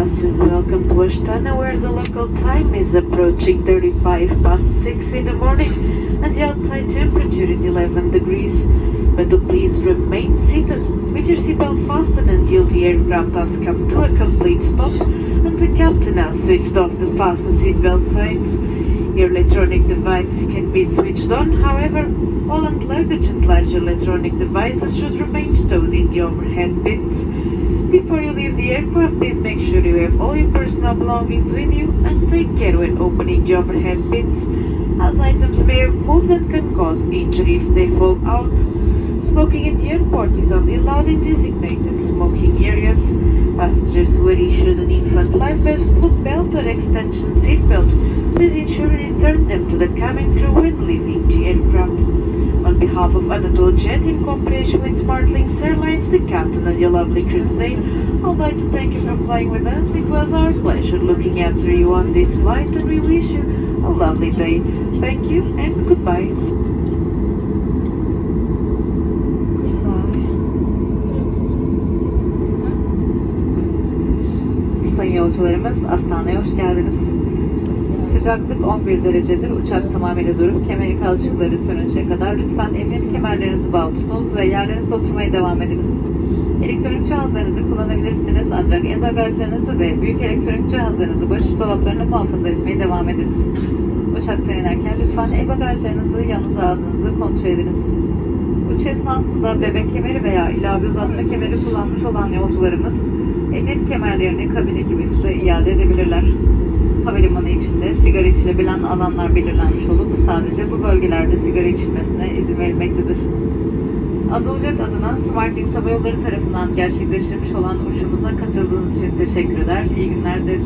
passengers, welcome to Astana, where the local time is approaching 6 in the morning and the outside temperature is 11 degrees. But to please remain seated with your seatbelt fastened until the aircraft has come to a complete stop and the captain has switched off the fasten seatbelt signs. Your electronic devices can be switched on, however, all luggage and large electronic devices should remain stowed in the overhead bins. Before you leave the aircraft, please make sure you have all your personal belongings with you and take care when opening the overhead bins, as items may have moved and can cause injury if they fall out. Smoking at the airport is only allowed in designated smoking areas. Passengers who are issued an infant life vest, foot belt or extension seat belt, please ensure you return them to the cabin crew when leaving the aircraft. On behalf of Anadolu Jet, in cooperation with SmartLinks Airlines, the captain and your lovely crew today, I would like to thank you for flying with us. It was our pleasure looking after you on this flight, and we wish you a lovely day. Thank you and goodbye. Sayın yolcularımız, Astana'ya hoş geldiniz. Sıcaklık 11 derecedir. Uçak tamamıyla durup kemeri kalçıkları sönünceye kadar lütfen emniyet kemerlerinizi bağlı tutunuz ve yerlerinize oturmaya devam ediniz. Elektronik cihazlarınızı kullanabilirsiniz, ancak el bagajlarınızı ve büyük elektronik cihazlarınızı başucu dolaplarına muhafaza etmeye devam ediniz. Uçaktan inerken lütfen el bagajlarınızı yanınıza aldığınızı kontrol ediniz. Uçuş esnasında bebek kemeri veya ilave uzatma kemeri kullanmış olan yolcularımız emniyet kemerlerini kabin ekibimize iade edebilirler. Havalimanı içinde sigara içilebilen alanlar belirlenmiş olup sadece bu bölgelerde sigara içilmesine izin verilmektedir. Anadolu Jet adına SmartLinks Hava Yolları tarafından gerçekleştirilmiş olan uçuşumuza katıldığınız için teşekkür eder. İyi günler dileriz.